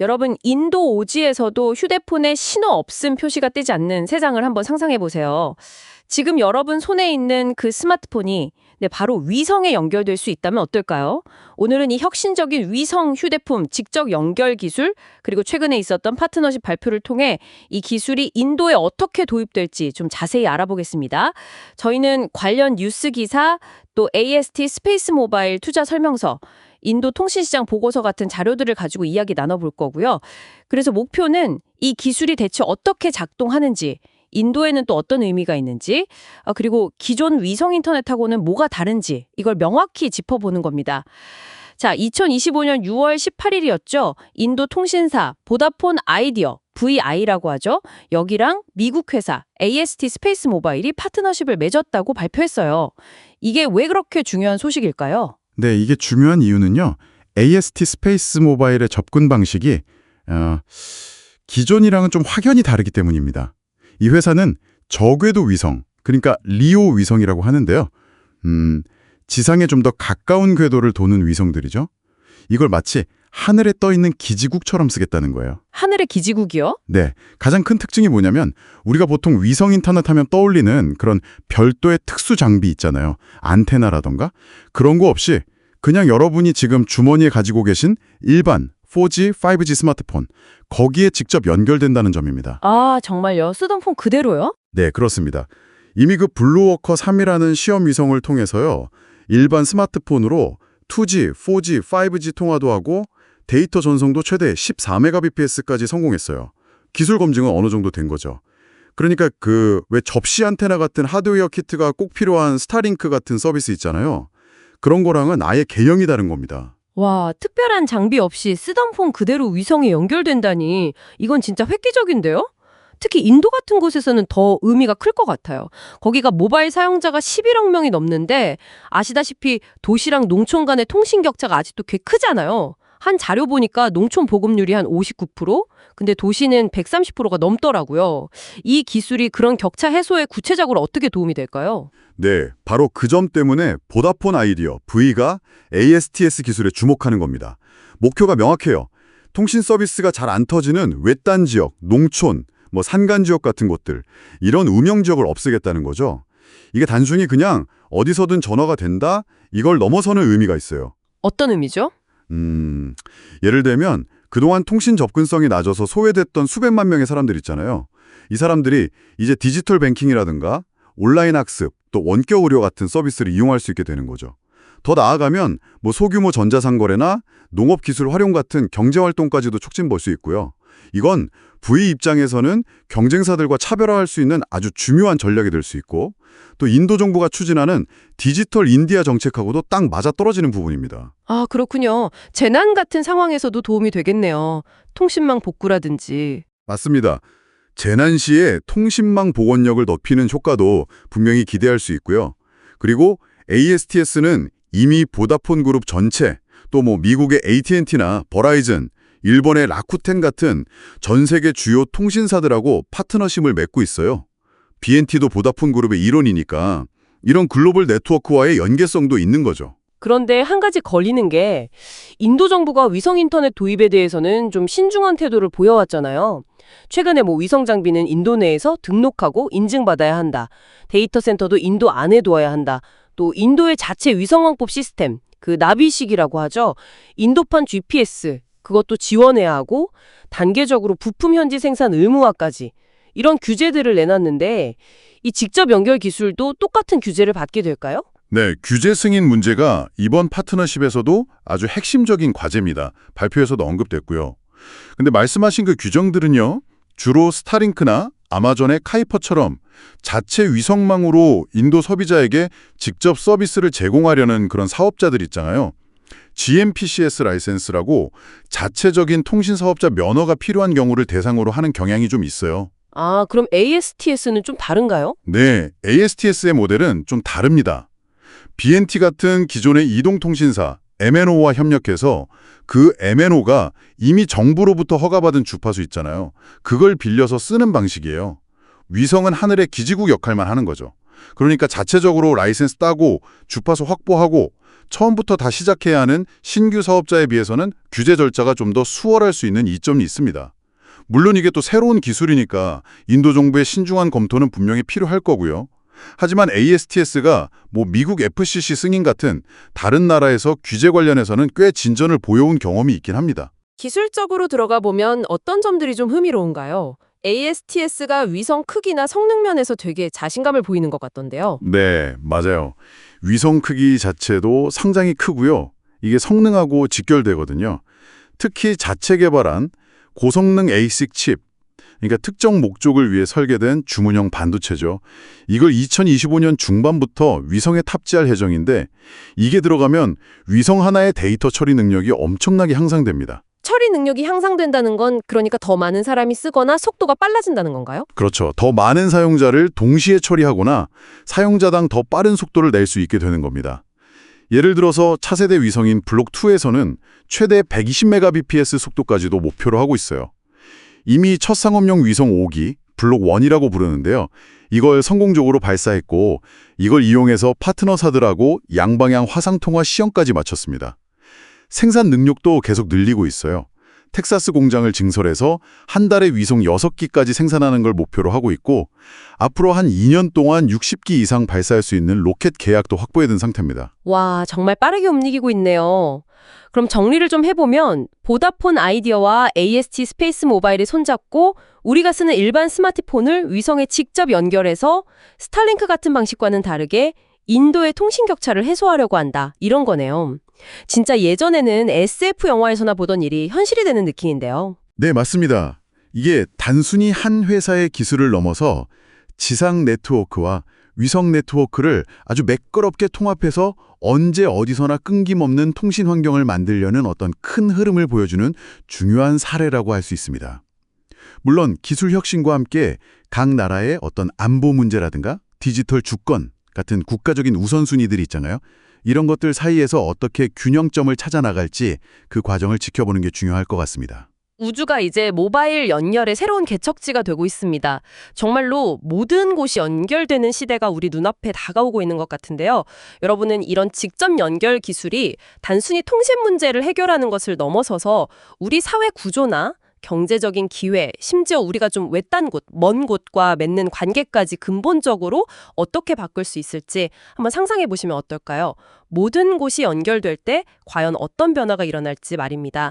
여러분, 인도 오지에서도 휴대폰에 신호 없음 표시가 뜨지 않는 세상을 한번 상상해 보세요. 지금 여러분 손에 있는 그 스마트폰이 바로 위성에 연결될 수 있다면 어떨까요? 오늘은 이 혁신적인 위성 휴대폰 직접 연결 기술, 그리고 최근에 있었던 파트너십 발표를 통해 이 기술이 인도에 어떻게 도입될지 좀 자세히 알아보겠습니다. 저희는 관련 뉴스 기사, 또 AST 스페이스 모바일 투자 설명서, 인도 통신시장 보고서 같은 자료들을 가지고 이야기 나눠볼 거고요. 그래서 목표는 이 기술이 대체 어떻게 작동하는지, 인도에는 또 어떤 의미가 있는지, 그리고 기존 위성 인터넷하고는 뭐가 다른지 이걸 명확히 짚어보는 겁니다. 자, 2025년 6월 18일이었죠. 인도 통신사 보다폰 아이디어, VI라고 하죠. 여기랑 미국 회사 AST 스페이스 모바일이 파트너십을 맺었다고 발표했어요. 이게 왜 그렇게 중요한 소식일까요? 네, 이게 중요한 이유는요. AST 스페이스 모바일의 접근 방식이 기존이랑은 좀 확연히 다르기 때문입니다. 이 회사는 저궤도 위성, 그러니까 리오 위성이라고 하는데요. 지상에 좀 더 가까운 궤도를 도는 위성들이죠. 이걸 마치 하늘에 떠 있는 기지국처럼 쓰겠다는 거예요. 하늘의 기지국이요? 네, 가장 큰 특징이 뭐냐면 우리가 보통 위성 인터넷 하면 떠올리는 그런 별도의 특수 장비 있잖아요. 안테나라던가 그런 거 없이 그냥 여러분이 지금 주머니에 가지고 계신 일반 4G, 5G 스마트폰 거기에 직접 연결된다는 점입니다. 아, 정말요? 쓰던 폰 그대로요? 네, 그렇습니다. 이미 그 블루워커 3이라는 시험 위성을 통해서요. 일반 스마트폰으로 2G, 4G, 5G 통화도 하고 데이터 전송도 최대 14Mbps까지 성공했어요. 기술 검증은 어느 정도 된 거죠. 그러니까 왜 접시 안테나 같은 하드웨어 키트가 꼭 필요한 스타링크 같은 서비스 있잖아요. 그런 거랑은 아예 개형이 다른 겁니다. 와, 특별한 장비 없이 쓰던 폰 그대로 위성에 연결된다니 이건 진짜 획기적인데요? 특히 인도 같은 곳에서는 더 의미가 클 것 같아요. 거기가 모바일 사용자가 11억 명이 넘는데 아시다시피 도시랑 농촌 간의 통신 격차가 아직도 꽤 크잖아요. 한 자료 보니까 농촌 보급률이 한 59%, 근데 도시는 130%가 넘더라고요. 이 기술이 그런 격차 해소에 구체적으로 어떻게 도움이 될까요? 네, 바로 그 점 때문에 보다폰 아이디어, V가 ASTS 기술에 주목하는 겁니다. 목표가 명확해요. 통신 서비스가 잘 안 터지는 외딴 지역, 농촌, 산간 지역 같은 곳들, 이런 우명 지역을 없애겠다는 거죠. 이게 단순히 그냥 어디서든 전화가 된다? 이걸 넘어서는 의미가 있어요. 어떤 의미죠? 예를 들면 그동안 통신 접근성이 낮아서 소외됐던 수백만 명의 사람들 있잖아요. 이 사람들이 이제 디지털 뱅킹이라든가 온라인 학습, 또 원격 의료 같은 서비스를 이용할 수 있게 되는 거죠. 더 나아가면 소규모 전자상거래나 농업기술 활용 같은 경제활동까지도 촉진볼 수 있고요. 이건 V 입장에서는 경쟁사들과 차별화할 수 있는 아주 중요한 전략이 될 수 있고 또 인도 정부가 추진하는 디지털 인디아 정책하고도 딱 맞아떨어지는 부분입니다. 아, 그렇군요. 재난 같은 상황에서도 도움이 되겠네요. 통신망 복구라든지. 맞습니다. 재난 시에 통신망 복원력을 높이는 효과도 분명히 기대할 수 있고요. 그리고 ASTS는 이미 보다폰 그룹 전체, 또 미국의 AT&T나 버라이즌, 일본의 라쿠텐 같은 전 세계 주요 통신사들하고 파트너십을 맺고 있어요. BNT도 보다폰 그룹의 일원이니까 이런 글로벌 네트워크와의 연계성도 있는 거죠. 그런데 한 가지 걸리는 게 인도 정부가 위성 인터넷 도입에 대해서는 좀 신중한 태도를 보여왔잖아요. 최근에 위성 장비는 인도 내에서 등록하고 인증받아야 한다. 데이터 센터도 인도 안에 두어야 한다. 또 인도의 자체 위성왕법 시스템, 그 나비식이라고 하죠. 인도판 GPS, 그것도 지원해야 하고 단계적으로 부품 현지 생산 의무화까지 이런 규제들을 내놨는데 이 직접 연결 기술도 똑같은 규제를 받게 될까요? 네, 규제 승인 문제가 이번 파트너십에서도 아주 핵심적인 과제입니다. 발표에서도 언급됐고요. 근데 말씀하신 그 규정들은요. 주로 스타링크나 아마존의 카이퍼처럼 자체 위성망으로 인도 소비자에게 직접 서비스를 제공하려는 그런 사업자들 있잖아요. GMPCS 라이센스라고 자체적인 통신사업자 면허가 필요한 경우를 대상으로 하는 경향이 좀 있어요. 아, 그럼 ASTS는 좀 다른가요? 네, ASTS의 모델은 좀 다릅니다. BNT 같은 기존의 이동통신사 MNO와 협력해서 그 MNO가 이미 정부로부터 허가받은 주파수 있잖아요. 그걸 빌려서 쓰는 방식이에요. 위성은 하늘의 기지국 역할만 하는 거죠. 그러니까 자체적으로 라이센스 따고 주파수 확보하고 처음부터 다 시작해야 하는 신규 사업자에 비해서는 규제 절차가 좀 더 수월할 수 있는 이점이 있습니다. 물론 이게 또 새로운 기술이니까 인도 정부의 신중한 검토는 분명히 필요할 거고요. 하지만 ASTS가 미국 FCC 승인 같은 다른 나라에서 규제 관련해서는 꽤 진전을 보여온 경험이 있긴 합니다. 기술적으로 들어가 보면 어떤 점들이 좀 흥미로운가요? ASTS가 위성 크기나 성능 면에서 되게 자신감을 보이는 것 같던데요. 네, 맞아요. 위성 크기 자체도 상당히 크고요. 이게 성능하고 직결되거든요. 특히 자체 개발한 고성능 ASIC 칩, 그러니까 특정 목적을 위해 설계된 주문형 반도체죠. 이걸 2025년 중반부터 위성에 탑재할 예정인데 이게 들어가면 위성 하나의 데이터 처리 능력이 엄청나게 향상됩니다. 처리 능력이 향상된다는 건 그러니까 더 많은 사람이 쓰거나 속도가 빨라진다는 건가요? 그렇죠. 더 많은 사용자를 동시에 처리하거나 사용자당 더 빠른 속도를 낼 수 있게 되는 겁니다. 예를 들어서 차세대 위성인 블록2에서는 최대 120Mbps 속도까지도 목표로 하고 있어요. 이미 첫 상업용 위성 5기, 블록1이라고 부르는데요. 이걸 성공적으로 발사했고 이걸 이용해서 파트너사들하고 양방향 화상통화 시험까지 마쳤습니다. 생산 능력도 계속 늘리고 있어요. 텍사스 공장을 증설해서 한 달에 위성 6기까지 생산하는 걸 목표로 하고 있고 앞으로 한 2년 동안 60기 이상 발사할 수 있는 로켓 계약도 확보해둔 상태입니다. 와, 정말 빠르게 움직이고 있네요. 그럼 정리를 좀 해보면 보다폰 아이디어와 AST 스페이스 모바일이 손잡고 우리가 쓰는 일반 스마트폰을 위성에 직접 연결해서 스타링크 같은 방식과는 다르게 인도의 통신 격차를 해소하려고 한다. 이런 거네요. 진짜 예전에는 SF 영화에서나 보던 일이 현실이 되는 느낌인데요. 네, 맞습니다. 이게 단순히 한 회사의 기술을 넘어서 지상 네트워크와 위성 네트워크를 아주 매끄럽게 통합해서 언제 어디서나 끊김없는 통신 환경을 만들려는 어떤 큰 흐름을 보여주는 중요한 사례라고 할 수 있습니다. 물론 기술 혁신과 함께 각 나라의 어떤 안보 문제라든가 디지털 주권 같은 국가적인 우선순위들이 있잖아요. 이런 것들 사이에서 어떻게 균형점을 찾아 나갈지 그 과정을 지켜보는 게 중요할 것 같습니다. 우주가 이제 모바일 연결의 새로운 개척지가 되고 있습니다. 정말로 모든 곳이 연결되는 시대가 우리 눈앞에 다가오고 있는 것 같은데요. 여러분은 이런 직접 연결 기술이 단순히 통신 문제를 해결하는 것을 넘어서서 우리 사회 구조나 경제적인 기회, 심지어 우리가 좀 외딴 곳, 먼 곳과 맺는 관계까지 근본적으로 어떻게 바꿀 수 있을지 한번 상상해 보시면 어떨까요? 모든 곳이 연결될 때 과연 어떤 변화가 일어날지 말입니다.